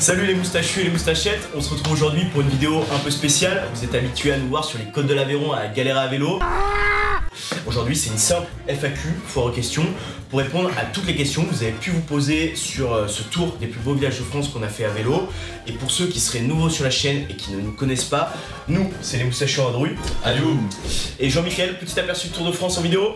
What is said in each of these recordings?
Salut les moustachus et les moustachettes, on se retrouve aujourd'hui pour une vidéo un peu spéciale. Vous êtes habitués à nous voir sur les côtes de l'Aveyron à galérer à vélo. Aujourd'hui c'est une simple FAQ, foire aux questions, pour répondre à toutes les questions que vous avez pu vous poser sur ce tour des plus beaux villages de France qu'on a fait à vélo. Et pour ceux qui seraient nouveaux sur la chaîne et qui ne nous connaissent pas, nous c'est les moustachus Androuille. Allô. Et Jean-Michel, petit aperçu de Tour de France en vidéo.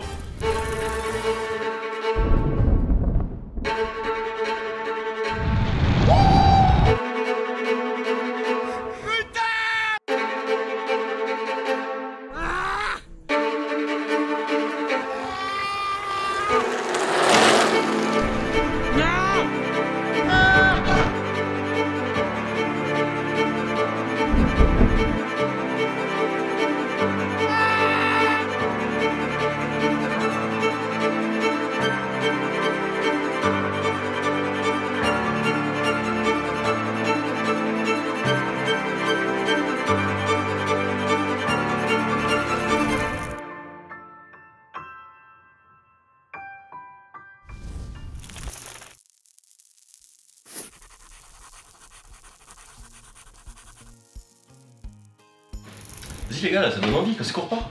Vas-y les gars, là ça donne envie, quand c'est court pas.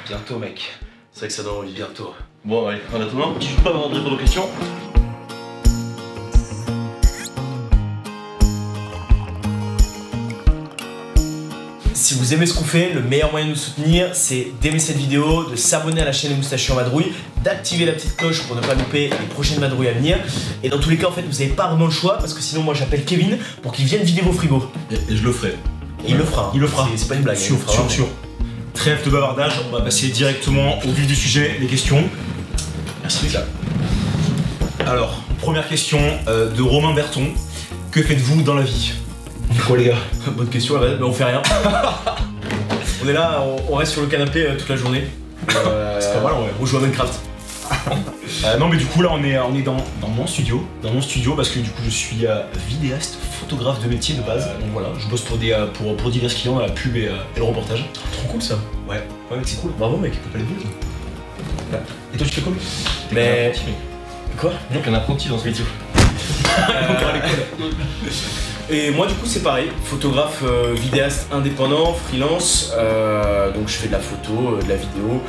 Bientôt mec, c'est vrai que ça donne envie, bientôt. Bon allez, en attendant, tu joues pas avant de répondre aux questions. Si vous aimez ce qu'on fait, le meilleur moyen de nous soutenir, c'est d'aimer cette vidéo, de s'abonner à la chaîne des Moustachus en Vadrouille, d'activer la petite cloche pour ne pas louper les prochaines vadrouilles à venir. Et dans tous les cas, en fait, vous n'avez pas vraiment le choix parce que sinon, moi, j'appelle Kevin pour qu'il vienne vider vos frigos. Et je le ferai. Et il le fera. Il le fera. C'est pas une blague. Sûr. Trêve de bavardage, on va passer directement au vif du sujet, les questions. Merci les gars. Alors, première question de Romain Berton. Que faites-vous dans la vie? Quoi les gars? Bonne question, mais on fait rien. On est là, on reste sur le canapé toute la journée. C'est pas mal, ouais. On joue à Minecraft. Non mais du coup là on est dans mon studio. Parce que du coup je suis vidéaste, photographe de métier de base. Donc voilà, je bosse pour divers clients dans la pub et le reportage. Trop cool ça. Ouais mec, c'est cool. Bravo mec. T'as pas les boules. Et toi tu fais quoi? Mais... Quoi? Donc un apprenti dans ce métier. Et moi du coup c'est pareil, photographe, vidéaste indépendant, freelance, donc je fais de la photo, de la vidéo,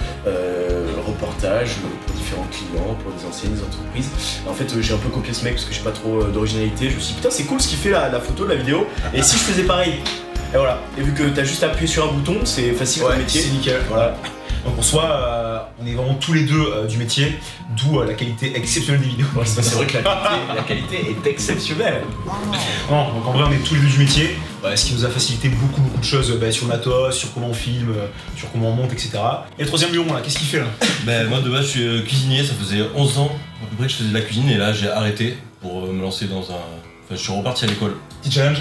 reportage pour différents clients, pour des anciennes entreprises. Et en fait j'ai un peu copié ce mec parce que j'ai pas trop d'originalité, je me suis dit putain c'est cool ce qu'il fait la photo, la vidéo, et si je faisais pareil? Et voilà, et vu que t'as juste appuyé sur un bouton, c'est facile comme métier. C'est nickel, voilà. Donc en soi, on est vraiment tous les deux du métier, d'où la qualité exceptionnelle des vidéos. Ouais, c'est vrai que la qualité est exceptionnelle. Non, donc en vrai on est tous les deux du métier, ce qui nous a facilité beaucoup de choses sur le matos, sur comment on filme, sur comment on monte, etc. Et le troisième lion là, qu'est-ce qu'il fait là? Ben moi de base je suis cuisinier, ça faisait 11 ans à peu près que je faisais de la cuisine et là j'ai arrêté pour me lancer dans un... Enfin je suis reparti à l'école. Petit challenge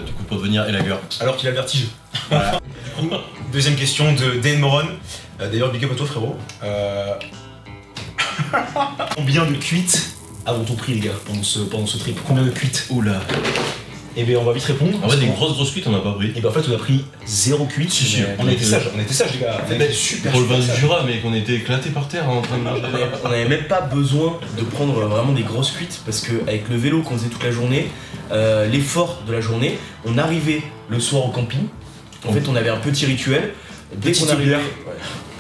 du coup pour devenir élagueur. Alors qu'il a le vertige. Voilà. Du coup, deuxième question de Dan Moron. D'ailleurs, big up à toi frérot. Combien de cuites avons-on pris les gars pendant ce trip? Combien de cuites? Oula. Eh bien on va vite répondre. En vrai des grosses cuites on a pas pris. Et bien en fait on a pris 0 cuite. Si, on a été sages les gars. On était super. Pour le vin du Jura mec, on était éclatés par terre en train de manger. On n'avait même pas besoin de prendre vraiment des grosses cuites parce qu'avec le vélo qu'on faisait toute la journée, l'effort de la journée, on arrivait le soir au camping. En fait on avait un petit rituel. Dès qu'on arrivait,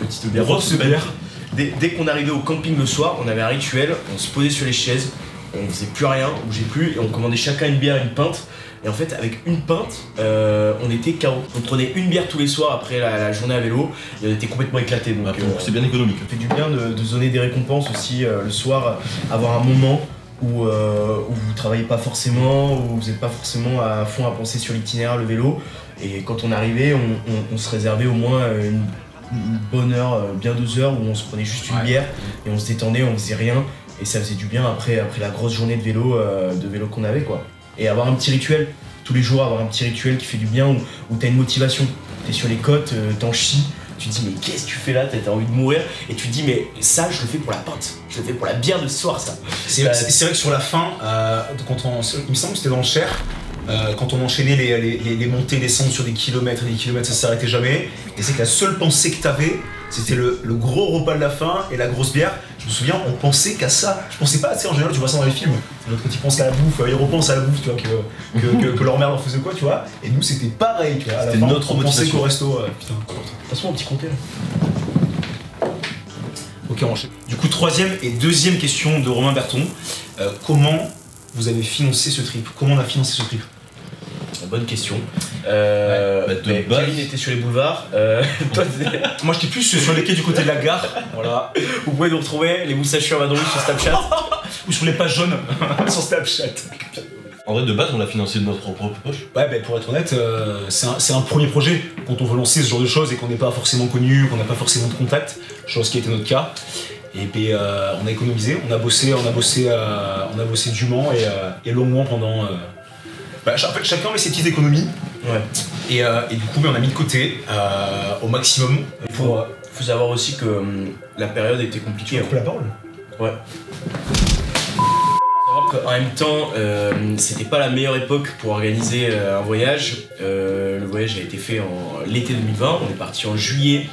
petite bière, grosse bière. Dès qu'on arrivait au camping le soir, on avait un rituel, on se posait sur les chaises, on faisait plus rien, on bougeait plus et on commandait chacun une bière et une pinte. Et en fait avec une pinte, on était KO. On prenait une bière tous les soirs après la journée à vélo et on était complètement éclatés. Donc c'est bien économique. Ça fait du bien de se donner des récompenses aussi le soir, avoir un moment où vous travaillez pas forcément, où vous n'êtes pas forcément à fond à penser sur l'itinéraire, le vélo. Et quand on arrivait, on se réservait au moins une bonne heure, bien 2 heures où on se prenait juste une bière et on se détendait, on faisait rien. Et ça faisait du bien après la grosse journée de vélo qu'on avait quoi. Et avoir un petit rituel, tous les jours avoir un petit rituel qui fait du bien, où t'as une motivation, t'es sur les côtes, t'en chies, tu te dis mais qu'est-ce que tu fais là, t'as envie de mourir, et tu te dis mais ça je le fais pour la pinte, je le fais pour la bière de ce soir ça. C'est vrai que sur la fin, il me semble que c'était dans le Cher, quand on enchaînait les montées, les descentes sur des kilomètres et des kilomètres, ça s'arrêtait jamais, et c'est que la seule pensée que t'avais, C'était le gros repas de la fin et la grosse bière. Je me souviens, on pensait qu'à ça. Je pensais pas, tu sais, en général, tu vois ça dans les films. L'autre quand ils pensent à la bouffe, ils repensent à la bouffe, tu vois, que leur mère leur faisait quoi, tu vois. Et nous, c'était pareil, tu vois. À la C'était fin, notre on pensait motivation. qu'au resto. Putain. Passe-moi un petit compteur. Ok, on enchaîne. Du coup, troisième et deuxième question de Romain Berton. Comment vous avez financé ce trip? Comment on a financé ce trip? Bonne question. de base- Kevin était sur les boulevards. Toi, Moi, j'étais plus sur les quais du côté de la gare. Voilà. vous pouvez nous retrouver, les moustachus à Vadrouille sur Snapchat. Ou sur les pages jaunes sur Snapchat. En vrai, de base, on l'a financé de notre propre poche. Ouais, bah, pour être honnête, c'est un premier projet. Quand on veut lancer ce genre de choses et qu'on n'est pas forcément connu, qu'on n'a pas forcément de contact, chose qui a été notre cas. Et puis on a économisé, on a bossé dûment et longuement pendant. En fait, chacun met ses petites économies. Ouais. Et du coup, on a mis de côté au maximum pour. Faut savoir aussi que la période était compliquée. la parole. Ouais. Faut savoir qu'en même temps, c'était pas la meilleure époque pour organiser un voyage. Le voyage a été fait en l'été 2020. On est parti en juillet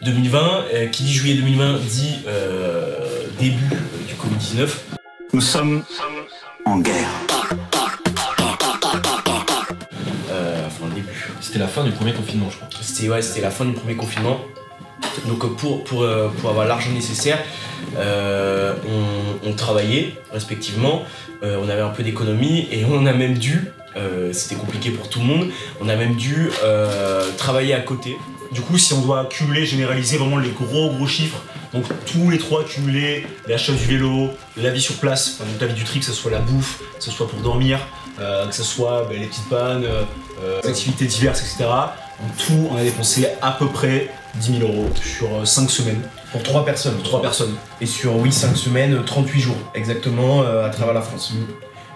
2020. Qui dit juillet 2020 dit début du Covid-19. Nous sommes en guerre. Enfin, le début. C'était la fin du premier confinement, je crois. C'était la fin du premier confinement. Donc pour avoir l'argent nécessaire, on travaillait respectivement, on avait un peu d'économie et on a même dû, c'était compliqué pour tout le monde, on a même dû travailler à côté. Du coup, si on doit cumuler, généraliser vraiment les gros chiffres, donc tous les trois cumulés, l'achat du vélo, la vie sur place, enfin, donc la vie du trip, que ce soit la bouffe, que ce soit pour dormir, que ce soit les petites pannes, les activités diverses, etc. En tout, on a dépensé à peu près 10 000 € sur 5 semaines. Pour 3 personnes. 3 personnes. Et sur 5 semaines, 38 jours exactement à travers la France.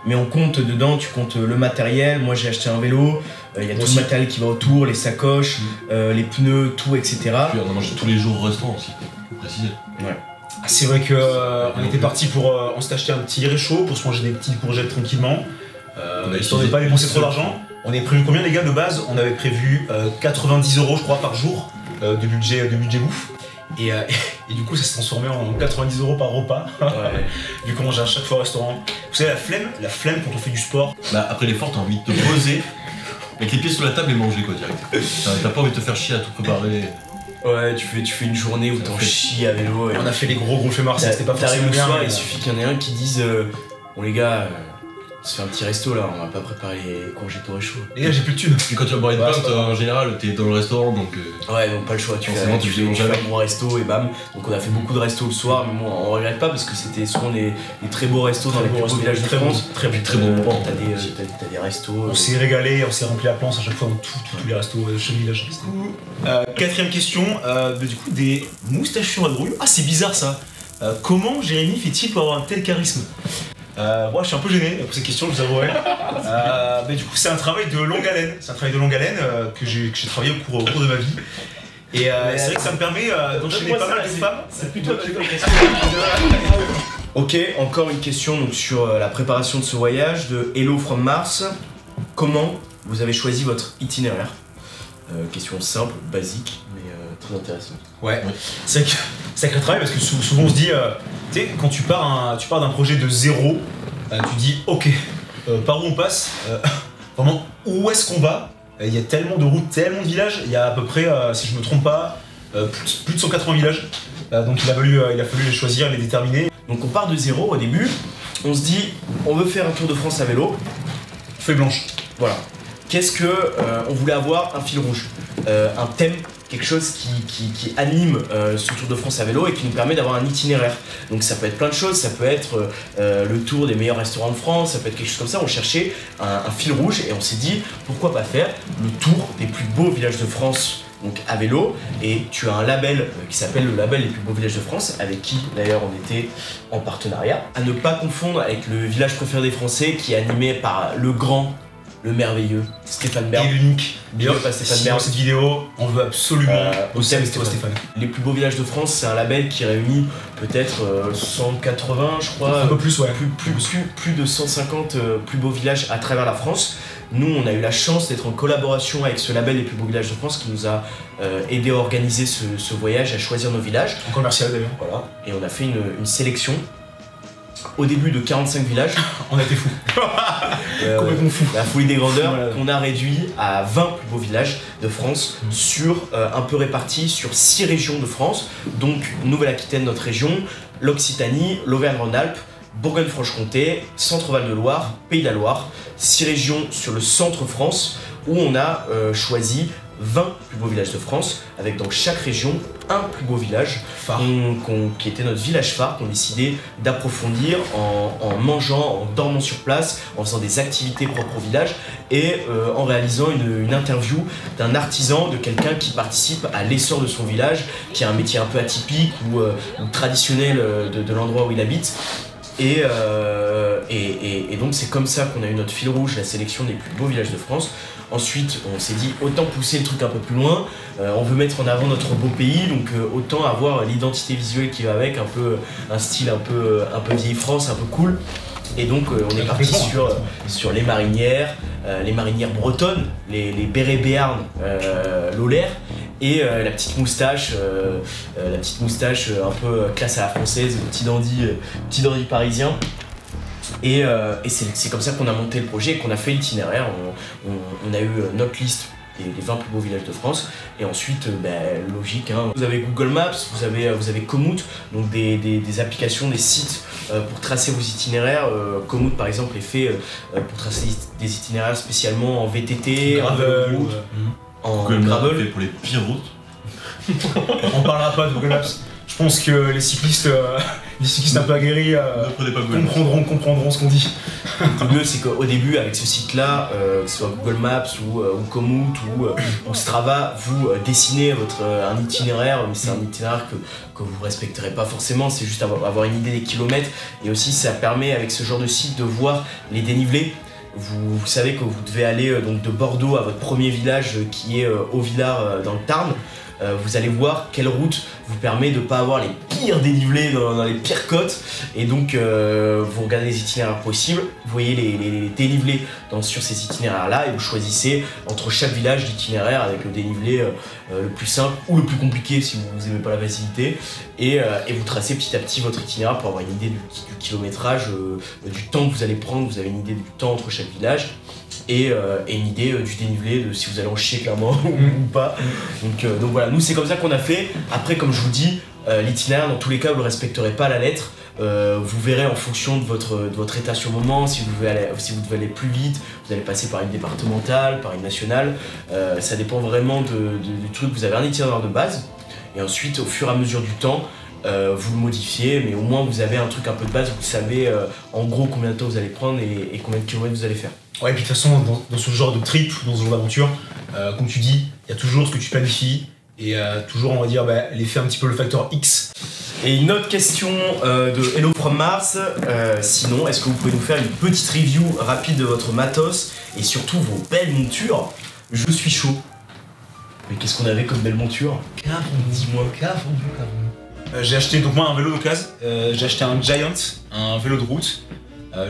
Mais on compte dedans, tu comptes le matériel, moi j'ai acheté un vélo, il y a tout aussi. le matériel qui va autour, les sacoches, les pneus, tout, etc. Puis on a mangé tous les jours au restaurant aussi, faut préciser. Ah, c'est vrai qu'on était parti pour. On s'est acheté un petit réchaud pour se manger des petites courgettes tranquillement. On a Histoire de utilisé pas dépenser trop seul. d'argent. On avait prévu combien les gars de base? On avait prévu 90 € je crois par jour de budget bouffe. Et du coup ça s'est transformé en 90 € par repas. Ouais. Vu qu'on mange à chaque fois au restaurant. Vous savez la flemme quand on fait du sport. Bah, après l'effort, t'as envie de te poser, avec les pieds sur la table et manger quoi, direct. T'as pas envie de te faire chier à tout préparer. Ouais, tu fais une journée où t'en chies à vélo. Et On a fait les gros faits Marseille, c'était pas T'arrives forcément le bien. soir, mais, il suffit qu'il y en ait un qui dise bon les gars, on se fait un petit resto là, on va pas préparer les courgettes au réchaud. Les gars j'ai plus de thunes. Puis quand tu vas boire une Ouais, pinte, c'est pas grave. en général, t'es dans le restaurant donc. Ouais, donc pas le choix, tu Forcément, tu fais fais manger un gros resto et bam. Donc on a fait beaucoup de restos le soir, mais bon, on regrette pas parce que c'était souvent les très beaux restos dans les plus beaux villages de France. Très très bon moment. T'as des restos. On s'est régalé, on s'est rempli la planche à chaque fois dans tous les restos de chaque village. Quatrième question, du coup des moustachus à Vadrouille. Ah c'est bizarre ça. Comment Jérémy fait-il pour avoir un tel charisme? Moi je suis un peu gêné pour cette question, je vous avouerai. Mais du coup c'est un travail de longue haleine. C'est un travail de longue haleine que j'ai travaillé au cours de ma vie. Et c'est vrai que ça me permet d'enchaîner pas mal de femmes. C'est plutôt Ok, encore une question donc, sur la préparation de ce voyage de Hello from Mars. Comment vous avez choisi votre itinéraire? Question simple, basique, mais très intéressante. Ouais, c'est vrai que sacré travail parce que souvent on se dit, tu sais, quand tu pars d'un projet de zéro, tu dis ok, par où on passe, vraiment où est-ce qu'on va? Il y a tellement de routes, tellement de villages, il y a à peu près, si je me trompe pas, plus de 180 villages. Donc il a fallu les choisir, les déterminer. Donc on part de zéro au début, on se dit on veut faire un tour de France à vélo, Feuille blanche. voilà. Qu'est-ce que on voulait avoir un fil rouge, un thème, quelque chose qui anime ce Tour de France à vélo et qui nous permet d'avoir un itinéraire. Donc ça peut être plein de choses, ça peut être le tour des meilleurs restaurants de France, ça peut être quelque chose comme ça. On cherchait un fil rouge et on s'est dit pourquoi pas faire le tour des plus beaux villages de France. Donc à vélo, et tu as un label qui s'appelle le label des plus beaux villages de France, avec qui d'ailleurs on était en partenariat. À ne pas confondre avec le village préféré des Français qui est animé par le grand, le merveilleux Stéphane Bern. Et l'unique. Bien pas Stéphane Si Bern. dans cette vidéo, on veut absolument au thème Stéphane. Les plus beaux villages de France, c'est un label qui réunit peut-être 180, je crois. Un peu plus, ouais. Plus de 150 plus beaux villages à travers la France. Nous, on a eu la chance d'être en collaboration avec ce label Les Plus Beaux Villages de France qui nous a aidé à organiser ce voyage, à choisir nos villages. En commercial d'ailleurs. Voilà. Et on a fait une sélection au début de 45 villages. On a été fous. Complètement fous. La folie des grandeurs, Voilà. qu'on a réduit à 20 plus beaux villages de France, sur un peu répartis sur 6 régions de France, donc Nouvelle-Aquitaine, notre région, l'Occitanie, l'Auvergne-Rhône-Alpes, Bourgogne-Franche-Comté, Centre-Val de Loire, Pays de la Loire, 6 régions sur le centre France, où on a choisi 20 plus beaux villages de France, avec dans chaque région un plus beau village Phare. qui était notre village phare, qu'on a décidé d'approfondir en mangeant, en dormant sur place, en faisant des activités propres au village et en réalisant une interview d'un artisan, de quelqu'un qui participe à l'essor de son village, qui a un métier un peu atypique ou traditionnel de l'endroit où il habite. Et donc c'est comme ça qu'on a eu notre fil rouge, la sélection des plus beaux villages de France. Ensuite, on s'est dit autant pousser le truc un peu plus loin, on veut mettre en avant notre beau pays, donc autant avoir l'identité visuelle qui va avec, un style un peu vieille France, un peu cool. Et donc on est parti sur les marinières bretonnes, les bérets béarn lolaires, et la petite moustache un peu classe à la française, le petit dandy parisien. Et c'est comme ça qu'on a monté le projet et qu'on a fait l'itinéraire. On a eu notre liste des 20 plus beaux villages de France, et ensuite logique, hein. Vous avez Google Maps, vous avez Komoot, donc des applications, des sites pour tracer vos itinéraires. Komoot par exemple est fait pour tracer des itinéraires spécialement en VTT, en Gravel, route, en Google Maps gravel. fait pour les pires routes. On parlera pas de Google Maps. Je pense que les cyclistes un peu aguerris Ne prenez pas Google Maps. comprendront ce qu'on dit. Le mieux, c'est qu'au début, avec ce site-là, que ce soit Google Maps ou Komoot ou Strava, vous dessinez un itinéraire, mais c'est un itinéraire que vous respecterez pas forcément, c'est juste avoir une idée des kilomètres. Et aussi, ça permet, avec ce genre de site, de voir les dénivelés. Vous savez que vous devez aller donc de Bordeaux à votre premier village qui est Haut-Villars dans le Tarn. Vous allez voir quelle route vous permet de ne pas avoir les pires dénivelés dans les pires côtes, et donc vous regardez les itinéraires possibles, vous voyez les dénivelés sur ces itinéraires là et vous choisissez entre chaque village l'itinéraire avec le dénivelé le plus simple ou le plus compliqué si vous n'aimez pas la facilité, et vous tracez petit à petit votre itinéraire pour avoir une idée du kilométrage, du temps que vous allez prendre. Vous avez une idée du temps entre chaque village et une idée du dénivelé, de si vous allez en chier clairement ou pas. Donc voilà, nous c'est comme ça qu'on a fait. Après, comme je vous dis, l'itinéraire dans tous les cas vous le respecterez pas à la lettre. Vous verrez en fonction de votre état sur le moment, si vous devez aller plus vite, vous allez passer par une départementale, par une nationale, ça dépend vraiment du truc. Vous avez un itinéraire de base, et ensuite au fur et à mesure du temps, vous le modifiez, mais au moins vous avez un truc un peu de base, vous savez en gros combien de temps vous allez prendre et combien de kilomètres vous allez faire. Ouais, et puis de toute façon, dans ce genre de trip, dans ce genre d'aventure, comme tu dis, il y a toujours ce que tu planifies, et toujours, on va dire, l'effet un petit peu le facteur X. Et une autre question de Hello from Mars, sinon, est-ce que vous pouvez nous faire une petite review rapide de votre matos et surtout vos belles montures? Je suis chaud. Mais qu'est-ce qu'on avait comme belle monture? Dis-moi. J'ai acheté donc moi un vélo d'occasion, j'ai acheté un Giant, un vélo de route.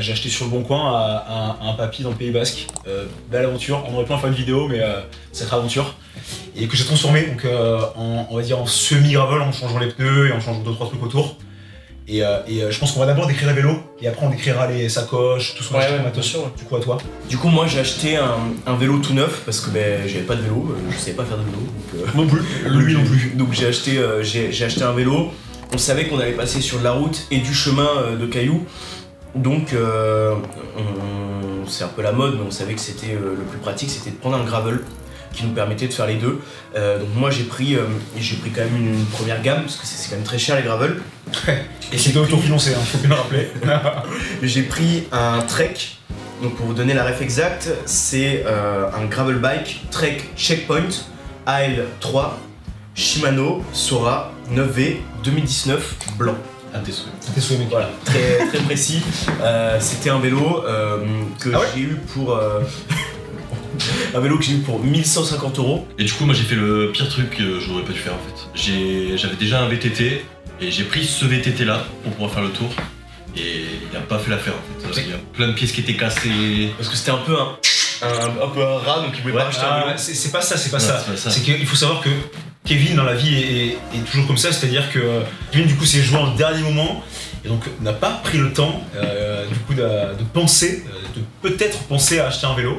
J'ai acheté sur le bon coin à un papy dans le Pays Basque. Belle aventure, on aurait pu en faire une vidéo, mais sacrée aventure. Et que j'ai transformé donc, on va dire en semi-gravel en changeant les pneus et en changeant 2-3 trucs autour. Et je pense qu'on va d'abord décrire le vélo et après on décrira les sacoches, tout ce qu'on a acheté. attention. Du coup, à toi. Du coup, moi j'ai acheté un vélo tout neuf parce que j'avais pas de vélo, je savais pas faire de vélo. Non plus, lui non plus. Donc j'ai acheté un vélo. On savait qu'on allait passer sur de la route et du chemin de cailloux. Donc c'est un peu la mode, mais on savait que c'était le plus pratique, c'était de prendre un gravel qui nous permettait de faire les deux. Donc moi j'ai pris quand même une première gamme parce que c'est quand même très cher les gravels. Et c'était autofinancé, faut bien le rappeler. J'ai pris un Trek. Donc pour vous donner la ref exacte, c'est un gravel bike Trek Checkpoint AL3 Shimano Sora 9V 2019 blanc. À tes souhaits. C'était souhait, mec. Voilà, très précis. C'était un vélo que j'ai eu pour un vélo que j'ai eu pour 1150 €. Et du coup, moi j'ai fait le pire truc que j'aurais pas dû faire en fait. J'avais déjà un VTT et j'ai pris ce VTT là pour pouvoir faire le tour. Et il a pas fait l'affaire en fait. Il y a plein de pièces qui étaient cassées. Parce que c'était un peu un peu un rat, donc il voulait pas acheter un vélo. C'est pas ça, c'est pas Non, ça. c'est pas ça. C'est qu'il faut savoir que Kevin dans la vie est toujours comme ça, c'est-à-dire que Kevin du coup s'est joué en dernier moment et donc n'a pas pris le temps du coup de penser, de peut-être penser à acheter un vélo.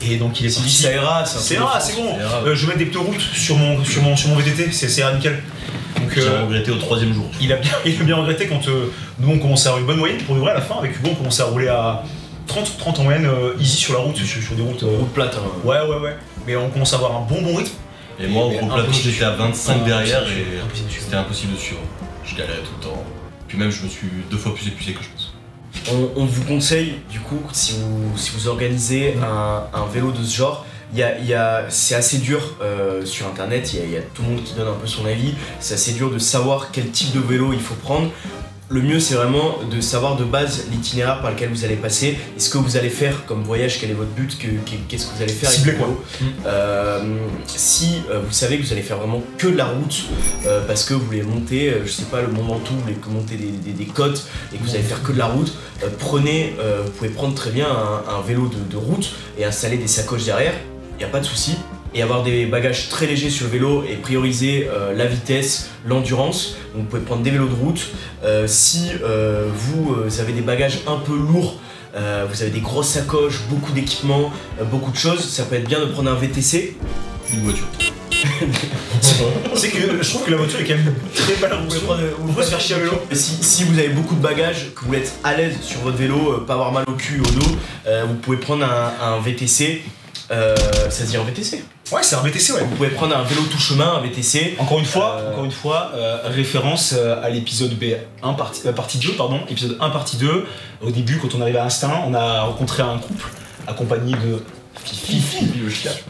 Et donc il est parti. Ça ira, C'est bon. C'est rare. Je vais mettre des pneus route sur mon VTT, c'est nickel. Donc J'ai regretté au 3e jour. il a bien regretté quand nous on commençait à avoir une bonne moyenne pour vrai à la fin. Avec Hugo on commençait à rouler à 30 en moyenne easy sur la route, sur des routes. Route plate. Hein. Ouais. Mais on commence à avoir un bon rythme. Et moi, au plateau, impossible. j'étais à 25 derrière et Impossible de suivre. c'était impossible de suivre. Je galérais tout le temps. Puis même, je me suis 2 fois plus épuisé que je pense. On vous conseille, du coup, si vous organisez un vélo de ce genre, c'est assez dur sur internet, il y a tout le monde qui donne un peu son avis, c'est assez dur de savoir quel type de vélo il faut prendre. Le mieux, c'est vraiment de savoir de base l'itinéraire par lequel vous allez passer, et ce que vous allez faire comme voyage, quel est votre but, qu'est-ce que vous allez faire Ciblé, avec le vélo. Si vous savez que vous allez faire vraiment que de la route, parce que vous voulez monter, je sais pas, le Mont Ventoux, vous voulez monter des côtes, et que vous allez faire que de la route, vous pouvez prendre très bien un vélo de route et installer des sacoches derrière, il n'y a pas de souci. Et avoir des bagages très légers sur le vélo et prioriser la vitesse, l'endurance. Donc vous pouvez prendre des vélos de route. Si vous avez des bagages un peu lourds, vous avez des grosses sacoches, beaucoup d'équipements, beaucoup de choses, ça peut être bien de prendre un VTC. Une voiture. C'est que je trouve que la voiture est quand même très mal Vous pouvez arrondie. on peut se faire chier à vélo. Si vous avez beaucoup de bagages, que vous voulez être à l'aise sur votre vélo, pas avoir mal au cul, au dos, vous pouvez prendre un VTC. Ça se dit un VTC. Ouais, c'est un VTC, ouais. Vous pouvez prendre un vélo tout chemin, un VTC. Encore une fois, référence à l'épisode B1 partie 2, pardon, épisode 1 partie 2. Au début, quand on arrivait à Instinct, on a rencontré un couple accompagné de Fifi.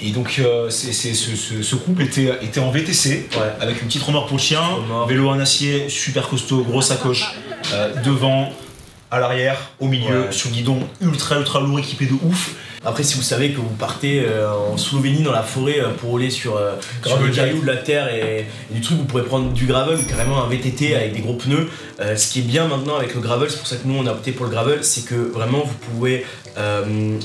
Et donc ce couple était en VTC, Ouais. avec une petite remorque pour le chien, Remorque. vélo en acier, super costaud, grosse sacoche, devant, à l'arrière, au milieu, Ouais. sur le guidon, ultra lourd, équipé de ouf. Après, si vous savez que vous partez en Slovénie dans la forêt pour rouler sur le caillou de la terre et du truc, vous pourrez prendre du gravel ou carrément un VTT avec des gros pneus. Ce qui est bien maintenant avec le gravel, c'est pour ça que nous on a opté pour le gravel, c'est que vraiment vous pouvez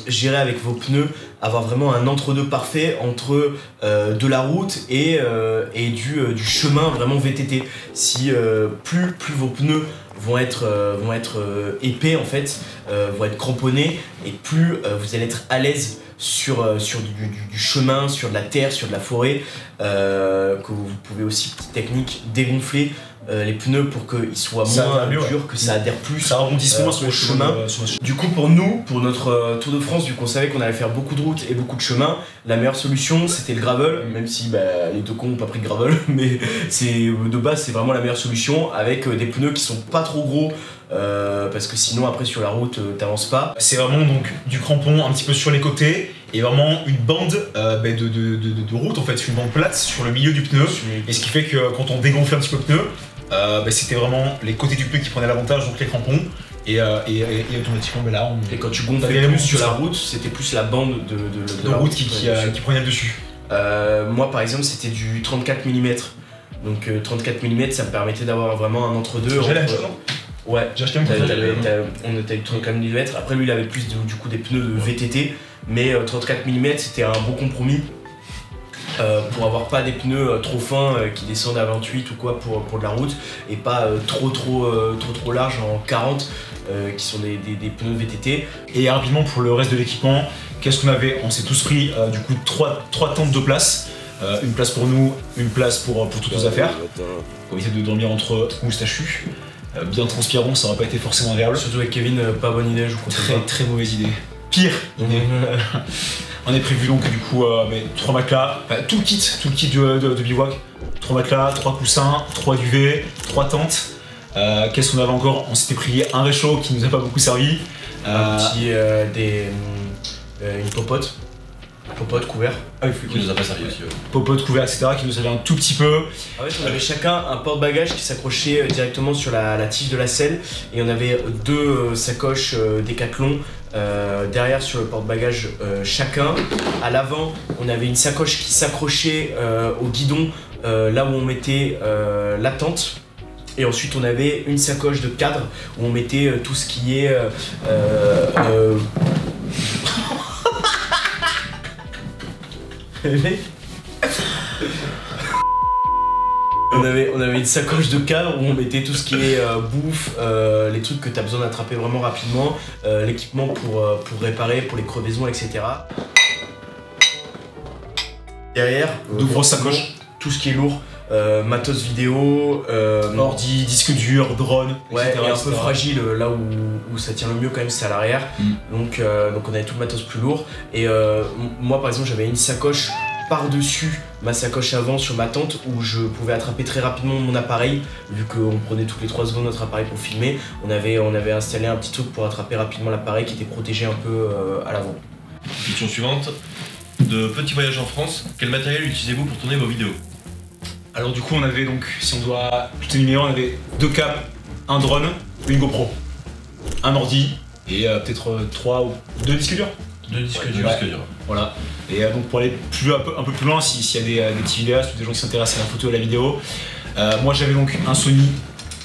gérer avec vos pneus, avoir vraiment un entre-deux parfait entre de la route et du chemin vraiment VTT. Si plus vos pneus vont être épais en fait, vont être cramponnés, et plus vous allez être à l'aise sur du chemin, sur de la terre, sur de la forêt, que vous pouvez aussi, petite technique, dégonfler les pneus pour qu'ils soient Ça moins va mieux, durs, ouais. que ça adhère plus. Ça rebondisse moins sur au le chemin. chemin. Du coup, pour nous, pour notre Tour de France, vu qu'on savait qu'on allait faire beaucoup de routes et beaucoup de chemins, la meilleure solution c'était le gravel, même si les deux cons n'ont pas pris de gravel, mais de base c'est vraiment la meilleure solution, avec des pneus qui sont pas trop gros, parce que sinon après sur la route t'avances pas. C'est vraiment donc du crampon un petit peu sur les côtés et vraiment une bande de route en fait, une bande plate sur le milieu du pneu. Et ce qui fait que quand on dégonflait un petit peu le pneu, c'était vraiment les côtés du pneu qui prenaient l'avantage, donc les crampons. Et automatiquement, là, Et quand tu gonflais T'avais plus beaucoup sur ça. la route, c'était plus la bande de de la route qui prenait le dessus. Moi par exemple c'était du 34 mm. Donc 34 mm ça me permettait d'avoir vraiment un entre-deux. J'ai la même entre- chose, non ? Ouais. J'ai acheté un peu. On était avec 34 mm. Après lui il avait plus du coup des pneus de VTT, mais 34 mm c'était un bon compromis pour avoir pas des pneus trop fins qui descendent à 28 ou quoi pour de la route, et pas trop larges en 40 qui sont des pneus VTT. Et rapidement pour le reste de l'équipement, qu'est-ce qu'on avait ? On s'est tous pris du coup trois tentes de place. Une place pour nous, une place pour toutes nos affaires. On essaie de dormir entre moustachus. Bien transpirant, ça aurait pas été forcément agréable. Surtout avec Kevin, pas bonne idée, je vous conseille pas. Très mauvaise idée. Pire idée. On est prévu donc du coup 3 matelas, tout le kit de bivouac. 3 matelas, 3 coussins, 3 duvets, 3 tentes. Qu'est-ce qu'on avait encore ? On s'était pris un réchaud qui nous a pas beaucoup servi. Un petit une popote couvert. Qui nous a pas servi aussi. Popote, couvert, etc. qui nous servait un tout petit peu. En fait, on avait chacun un porte-bagages qui s'accrochait directement sur la tige de la selle, et on avait 2 sacoches Décathlon derrière sur le porte-bagages chacun. À l'avant, on avait une sacoche qui s'accrochait au guidon là où on mettait la tente. Et ensuite on avait une sacoche de cadre où on mettait tout ce qui est On avait une sacoche de cadre où on mettait tout ce qui est bouffe, les trucs que tu as besoin d'attraper vraiment rapidement, l'équipement pour réparer, pour les crevaisons, etc. Derrière, De grosses sacoches. tout ce qui est lourd, matos vidéo, Ordi, disque dur, drone, ouais, etc. et un peu fragile, là où ça tient le mieux quand même c'est à l'arrière. Donc on avait tout le matos plus lourd. Et moi par exemple j'avais une sacoche par-dessus ma sacoche avant sur ma tente où je pouvais attraper très rapidement mon appareil vu qu'on prenait toutes les 3 secondes notre appareil pour filmer. On avait installé un petit truc pour attraper rapidement l'appareil qui était protégé un peu à l'avant. Question suivante. De petits voyages en France, quel matériel utilisez-vous pour tourner vos vidéos? Alors du coup on avait donc, si on doit tout énumérer, on avait 2 cams, un drone, une GoPro, un ordi et peut-être 3 ou 2 disques durs. 2 disques Ouais, durs. ouais. Voilà. Et donc pour aller un peu plus loin, s'il y a des petits vidéastes ou des gens qui s'intéressent à la photo et à la vidéo, moi j'avais donc un Sony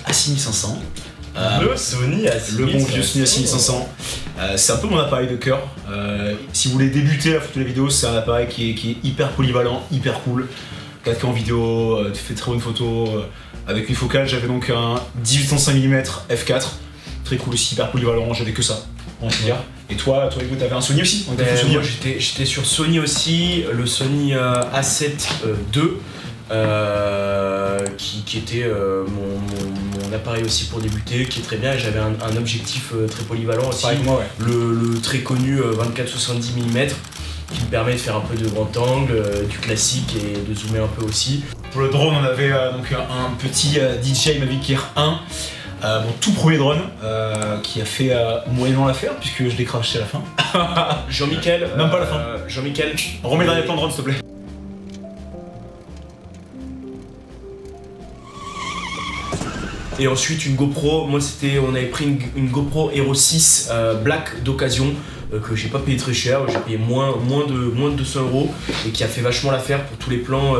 A6500. Le Sony A6500. Le bon vieux Sony A6500. C'est un peu mon appareil de cœur. Si vous voulez débuter la photo et la vidéo, c'est un appareil qui est hyper polyvalent, hyper cool. 4K en vidéo, fait très bonne photo. Avec une focale, j'avais donc un 18-105 mm f4. Très cool aussi, hyper polyvalent, j'avais que ça. On va dire. Et toi Hugo, t'avais un Sony aussi? Moi j'étais sur Sony aussi, le Sony A7 II qui était mon appareil aussi pour débuter, qui est très bien, et j'avais un objectif très polyvalent aussi, avec moi, ouais. le très connu 24-70 mm qui me permet de faire un peu de grand angle, du classique et de zoomer un peu aussi. Pour le drone, on avait donc un petit DJI Mavic Air 1. Mon tout premier drone qui a fait moyennement l'affaire puisque je l'ai craché à la fin. Jean-Michel, Même pas la fin. Jean-Michel, Remets dans les plans de drone s'il te plaît. Et ensuite une GoPro, moi on avait pris une GoPro Hero 6 Black d'occasion que j'ai pas payé très cher, j'ai payé moins de 200 € et qui a fait vachement l'affaire pour tous les plans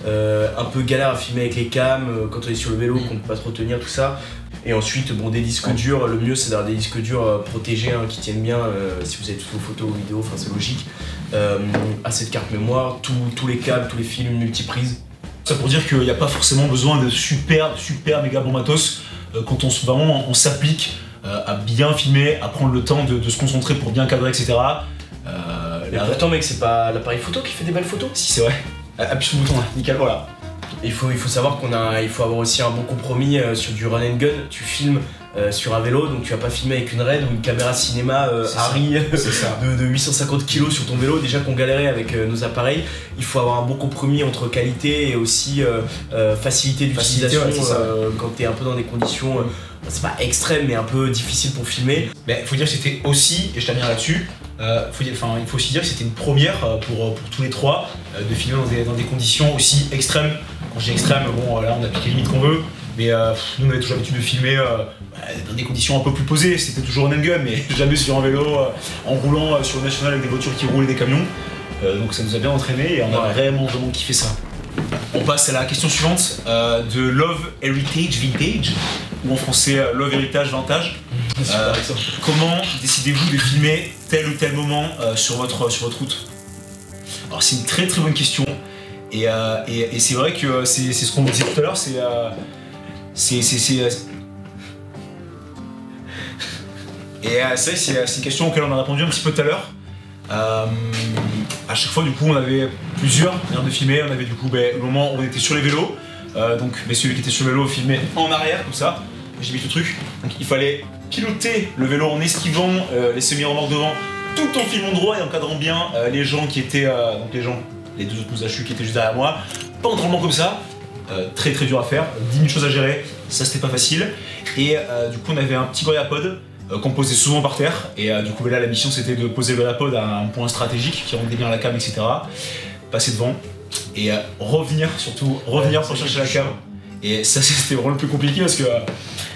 un peu galère à filmer avec les cams, quand on est sur le vélo, qu'on peut pas trop tenir, tout ça. Et ensuite, bon, des disques durs, le mieux c'est d'avoir des disques durs protégés qui tiennent bien si vous avez toutes vos photos ou vidéos, enfin c'est logique. Assez de carte mémoire, tous les câbles, tous les films multiprises. Ça pour dire qu'il n'y a pas forcément besoin de super méga bon matos quand on s'applique à bien filmer, à prendre le temps de se concentrer pour bien cadrer, etc. Mais pourtant mec, c'est pas l'appareil photo qui fait des belles photos. Si c'est vrai. Appuie sur le bouton là, nickel, voilà. Il faut savoir il faut avoir aussi un bon compromis sur du run and gun. Tu filmes sur un vélo, donc tu vas pas filmer avec une RED ou une caméra cinéma Harry de 850 kg sur ton vélo. Déjà qu'on galérait avec nos appareils, il faut avoir un bon compromis entre qualité et aussi facilité d'utilisation quand tu es un peu dans des conditions, c'est pas extrême mais un peu difficile pour filmer. Mais faut dire que c'était aussi, et je termine là-dessus, il faut aussi dire que c'était une première pour tous les trois de filmer dans des conditions aussi extrêmes. Quand je dis extrême, bon là on applique les limites qu'on veut, mais nous on avait toujours l'habitude de filmer dans des conditions un peu plus posées. C'était toujours un gun, mais jamais sur un vélo, en roulant sur le national avec des voitures qui roulent et des camions. Donc ça nous a bien entraîné et on a vraiment kiffé ça. On passe à la question suivante de Love Heritage Vintage, ou en français Love Heritage Vintage. Comment décidez-vous de filmer tel ou tel moment sur votre route? Alors c'est une très bonne question. Et c'est vrai que c'est ce qu'on disait tout à l'heure, c'est une question auquel on a répondu un petit peu tout à l'heure. À chaque fois du coup on avait plusieurs manières de filmer, on avait du coup le moment où on était sur les vélos, donc celui qui était sur le vélo filmait en arrière comme ça, j'ai mis tout le truc, donc il fallait piloter le vélo en esquivant les semi-remorques devant tout en filmant droit et encadrant bien les gens qui étaient, les deux autres mousachus qui étaient juste derrière moi, pas en tremblant comme ça, très dur à faire, 10 000 choses à gérer, ça c'était pas facile, et du coup on avait un petit GorillaPod qu'on posait souvent par terre, et du coup là la mission c'était de poser le GorillaPod à un point stratégique qui rendait bien la cam, etc. Passer devant, et revenir pour chercher la cam, et ça c'était vraiment le plus compliqué parce que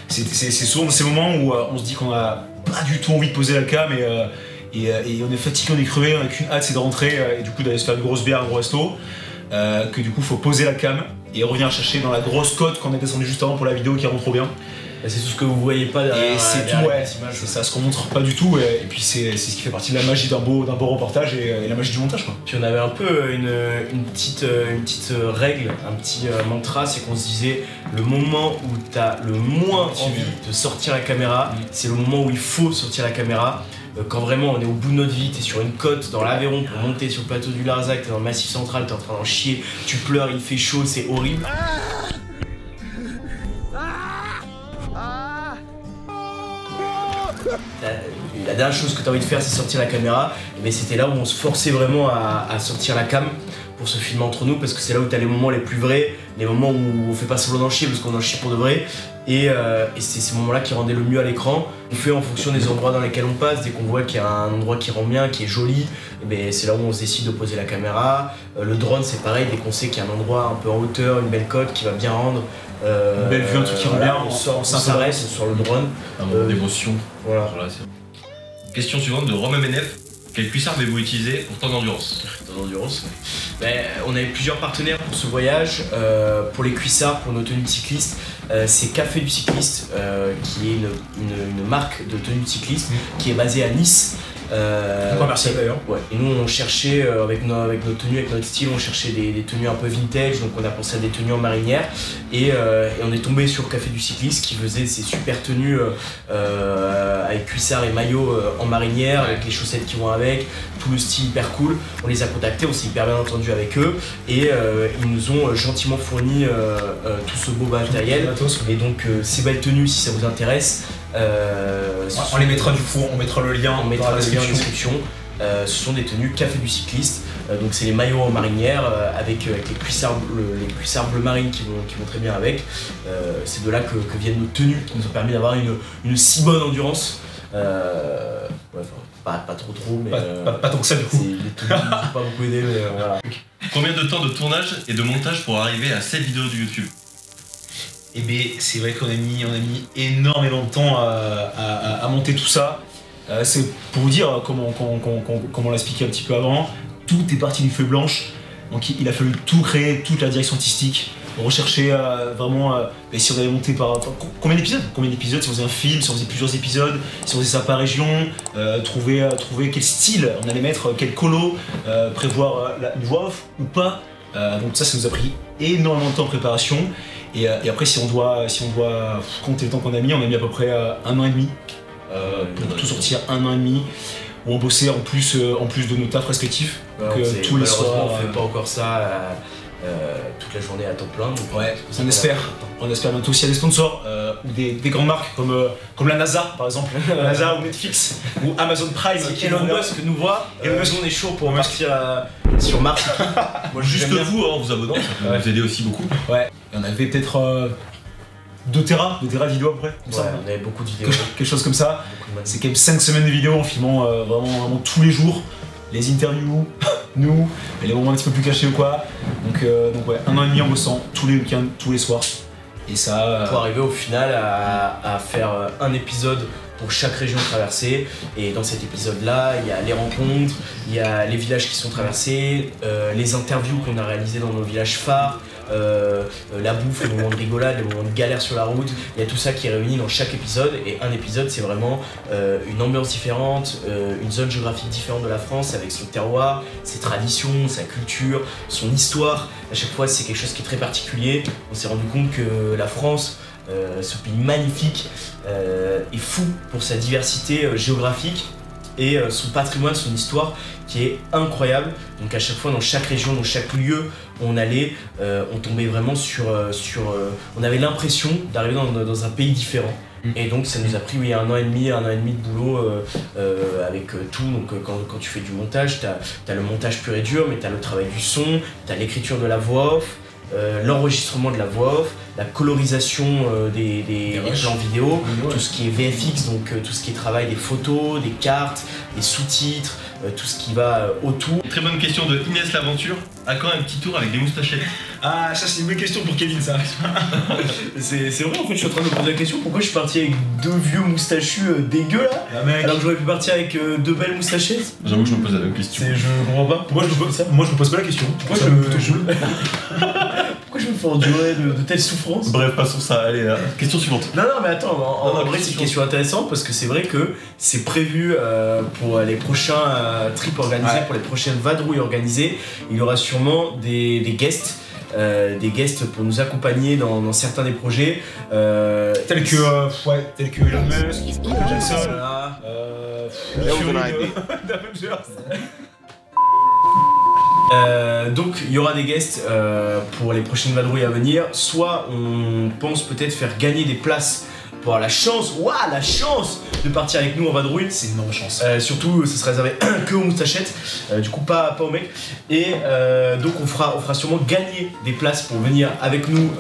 c'est souvent dans ces moments où on se dit qu'on a pas du tout envie de poser la cam, et on est fatigué, on est crevé, on a qu'une hâte, c'est de rentrer et du coup d'aller se faire une grosse bière, un gros resto, que du coup faut poser la cam et revenir chercher dans la grosse côte qu'on a descendu juste avant pour la vidéo qui rend trop bien. C'est tout ce que vous voyez pas derrière. Et c'est tout, ouais, c'est ça, ce qu'on montre pas du tout, et puis c'est ce qui fait partie de la magie d'un beau reportage et la magie du montage, quoi. Puis on avait un peu une petite règle, un petit mantra, c'est qu'on se disait le moment où t'as le moins envie de sortir la caméra, c'est le moment où il faut sortir la caméra. Quand vraiment on est au bout de notre vie, t'es sur une côte dans l'Aveyron pour monter sur le plateau du Larzac, t'es dans le Massif Central, t'es en train d'en chier, tu pleures, il fait chaud, c'est horrible. La dernière chose que t'as envie de faire, c'est sortir la caméra, mais c'était là où on se forçait vraiment à sortir la cam pour se filmer entre nous, parce que c'est là où t'as les moments les plus vrais, les moments où on fait pas semblant d'en chier parce qu'on en chie pour de vrai, et c'est ces moments-là qui rendaient le mieux à l'écran. On fait en fonction des endroits dans lesquels on passe, dès qu'on voit qu'il y a un endroit qui rend bien, qui est joli, c'est là où on se décide de poser la caméra. Le drone c'est pareil, dès qu'on sait qu'il y a un endroit un peu en hauteur, une belle cote qui va bien rendre. Une belle vue, un truc qui rend bien, on s'intéresse sur le drone. Un moment d'émotion. Voilà. Question suivante de Rome MNF. Quel cuissard avez-vous utilisé pour tant d'endurance? On avait plusieurs partenaires pour ce voyage. Pour les cuissards, pour nos tenues de cyclistes, c'est Café du Cycliste, qui est une marque de tenues de cycliste qui est basée à Nice. Merci d'ailleurs. Ouais. Et nous on cherchait avec nos tenues, avec notre style, on cherchait des tenues un peu vintage, donc on a pensé à des tenues en marinière et on est tombé sur Café du Cycliste qui faisait ces super tenues avec cuissard et maillot en marinière, avec les chaussettes qui vont avec, tout le style hyper cool. On les a contactés, on s'est hyper bien entendu avec eux et ils nous ont gentiment fourni tout ce beau matériel. Et donc ces belles tenues, si ça vous intéresse, on les mettra du coup, on mettra le lien en description. Ce sont des tenues Café du Cycliste, donc c'est les maillots en marinière avec les cuissards bleu marine qui vont très bien avec. C'est de là que viennent nos tenues qui nous ont permis d'avoir une si bonne endurance. Pas trop, mais pas tant que ça du coup. Les tenues ne nous ont pas beaucoup aidé, mais voilà. Combien de temps de tournage et de montage pour arriver à cette vidéo de YouTube? Et bien c'est vrai qu'on a mis énormément de temps à monter tout ça. C'est pour vous dire comment on l'a expliqué un petit peu avant, tout est parti d'une feuille blanche, donc il a fallu tout créer, toute la direction artistique, rechercher vraiment si on avait monté par combien d'épisodes, si on faisait un film, si on faisait plusieurs épisodes, si on faisait ça par région, trouver quel style on allait mettre, quel colo, prévoir une voix off ou pas. Donc ça nous a pris énormément de temps de préparation. Et après si on doit compter le temps qu'on a mis à peu près 1 an et demi pour tout sortir, 1 an et demi où on bossait en plus de nos tafs respectifs. Tous les soirs on fait pas encore ça toute la journée à temps plein. Donc ouais, on espère bientôt s'il y a des sponsors ou des grandes marques comme la NASA par exemple, la NASA ou Netflix ou Amazon Prime. Si Elon Musk nous voit, on est chaud pour partir sur Mars. Moi, juste vous, en vous abonnant, ça peut nous aider aussi beaucoup. Ouais, et on avait peut-être 2 Tera de vidéos à peu près. Ouais, on avait beaucoup de vidéos. Quelque chose comme ça. C'est quand même 5 semaines de vidéos en filmant vraiment tous les jours. Les interviews, nous, et les moments un petit peu plus cachés ou quoi. Donc ouais, 1 an et demi en bossant tous les week-ends, tous les soirs. Et ça. Pour arriver au final à faire un épisode pour chaque région traversée. Et dans cet épisode-là, il y a les rencontres, il y a les villages qui sont traversés, les interviews qu'on a réalisées dans nos villages phares, la bouffe, les moments de rigolade, les moments de galère sur la route. Il y a tout ça qui est réuni dans chaque épisode. Et un épisode, c'est vraiment une ambiance différente, une zone géographique différente de la France avec son terroir, ses traditions, sa culture, son histoire. À chaque fois, c'est quelque chose qui est très particulier. On s'est rendu compte que la France, ce pays magnifique, est fou pour sa diversité géographique et son patrimoine, son histoire qui est incroyable. Donc à chaque fois, dans chaque région, dans chaque lieu où on allait, on tombait vraiment sur on avait l'impression d'arriver dans un pays différent. Et donc ça nous a pris 1 an et demi de boulot avec tout. Donc quand tu fais du montage, t'as le montage pur et dur, mais t'as le travail du son, t'as l'écriture de la voix off, l'enregistrement de la voix off, la colorisation des plans vidéo, tout ce qui est VFX, donc tout ce qui est travail des photos, des cartes, des sous-titres, tout ce qui va autour. Très bonne question de Inès L'Aventure. À quand un petit tour avec des moustachettes? Ah, ça c'est une bonne question pour Kevin, ça. C'est vrai, en fait, je suis en train de me poser la question pourquoi je suis parti avec 2 vieux moustachus dégueux là, alors que j'aurais pu partir avec 2 belles moustachettes. J'avoue que je me pose la même question. Je comprends pas. Moi je me pose pas la question. Pourquoi je je me fais endurer de telles souffrances? Bref, passons ça. Allez, question suivante. Non, mais attends, en vrai, c'est une question. question intéressante parce que c'est vrai que c'est prévu pour les prochains trips organisés, pour les prochaines vadrouilles organisées. Il y aura sûrement des guests. Des guests pour nous accompagner dans certains des projets Tels que Elon Musk, Michael Jackson, donc il y aura des guests pour les prochaines vadrouilles à venir. Soit on pense peut-être faire gagner des places pour avoir la chance de partir avec nous en vadrouille. c'est une énorme chance. Surtout, ce sera réservé que aux moustachettes, du coup pas aux mecs. Et donc on fera sûrement gagner des places pour venir avec nous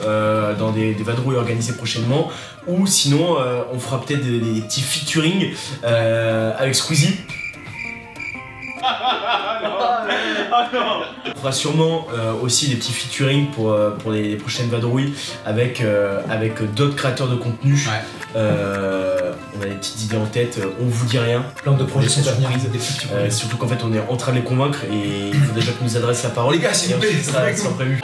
dans des vadrouilles organisées prochainement. Ou sinon, on fera peut-être des petits featuring avec Squeezie. On fera sûrement aussi des petits featuring pour les prochaines vadrouilles avec d'autres créateurs de contenu. On a des petites idées en tête, on vous dit rien. Plein de projets sont à venir. Surtout qu'en fait on est en train de les convaincre et il faut déjà qu'on nous adresse la parole. Les gars, s'il vous plaît, ça sera prévu.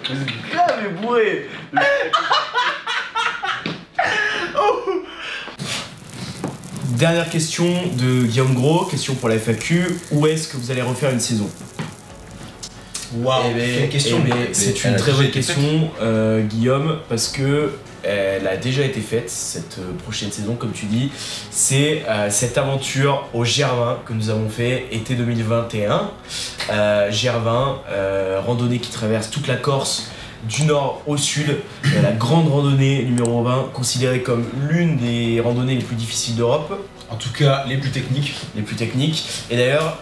Vous êtes grave et bourré. Dernière question de Guillaume Gros, question pour la FAQ. Où est-ce que vous allez refaire une saison? Waouh, quelle question. C'est une très bonne question, Guillaume, parce que elle a déjà été faite, cette prochaine saison, comme tu dis. C'est cette aventure au Gervin que nous avons fait été 2021. Gervin, randonnée qui traverse toute la Corse, du nord au sud, la grande randonnée numéro 20, considérée comme l'une des randonnées les plus difficiles d'Europe. En tout cas, les plus techniques. Les plus techniques. Et d'ailleurs,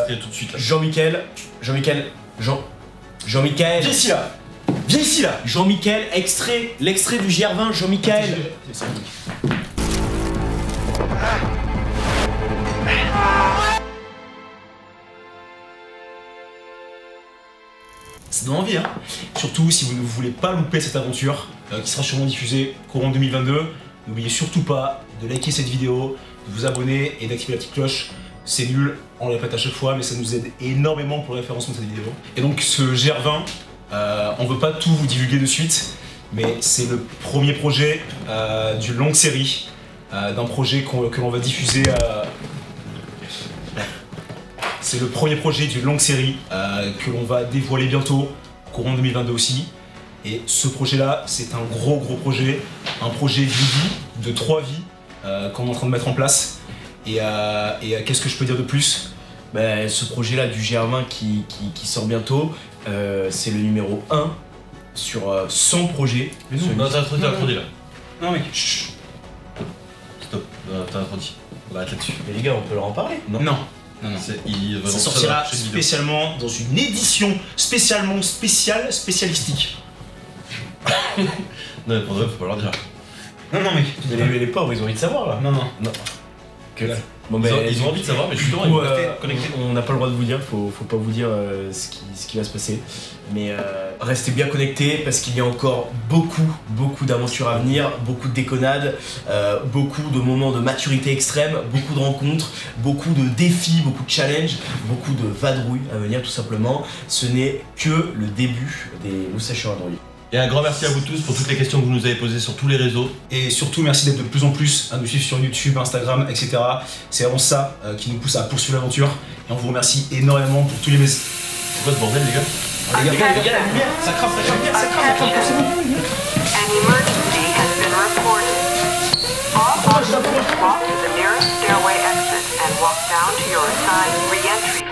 Tout de suite. Là. Jean-Michel, Viens ici là. Viens ici là. Jean-Michel, l'extrait du Gervin, Jean-Michel. Ça donne envie, hein. Surtout si vous ne voulez pas louper cette aventure, qui sera sûrement diffusée courant 2022. N'oubliez surtout pas de liker cette vidéo, de vous abonner et d'activer la petite cloche. C'est nul, on le répète à chaque fois, mais ça nous aide énormément pour le référencement de cette vidéo. Et donc ce Gervin, on veut pas tout vous divulguer de suite, mais c'est le premier projet d'une longue série, d'un projet que l'on va diffuser. C'est le premier projet d'une longue série que l'on va dévoiler bientôt, courant 2022 aussi. Et ce projet-là, c'est un gros projet, un projet d'une vie, de 3 vies, qu'on est en train de mettre en place. Et qu'est-ce que je peux dire de plus? Ce projet-là du Gervin qui sort bientôt, c'est le numéro 1 sur 100 projets. Non, t'as trop dit là. Non mec, Chut. Stop, t'as trop dit. On va arrêter là-dessus. Mais les gars, on peut leur en parler? non. Il va Ça dans sortira chaque vidéo. spécialement dans une édition spécialistique. Non, mais pour de vrai, faut pas leur dire. Non mec. Mais les pauvres, ils ont envie de savoir là. Non. Que là. Bon, Ils ont envie de savoir, mais justement, du ils coup, vont rester connectés. on n'a pas le droit de vous dire, faut pas vous dire ce qui va se passer. Mais restez bien connectés parce qu'il y a encore beaucoup d'aventures à venir, beaucoup de déconnades, beaucoup de moments de maturité extrême, beaucoup de rencontres, beaucoup de défis, beaucoup de challenges, beaucoup de vadrouilles à venir tout simplement. Ce n'est que le début des Moustachios Android. Et un grand merci à vous tous pour toutes les questions que vous nous avez posées sur tous les réseaux. Et surtout, merci d'être de plus en plus à nous suivre sur YouTube, Instagram, etc. C'est vraiment ça qui nous pousse à poursuivre l'aventure. Et on vous remercie énormément pour tous les messages. C'est quoi ce bordel, les gars? Les gars, la lumière, ça crame, c'est bon. An emergency has been reported. All passengers walk to the nearest stairway exit and walk down to your assigned re-entry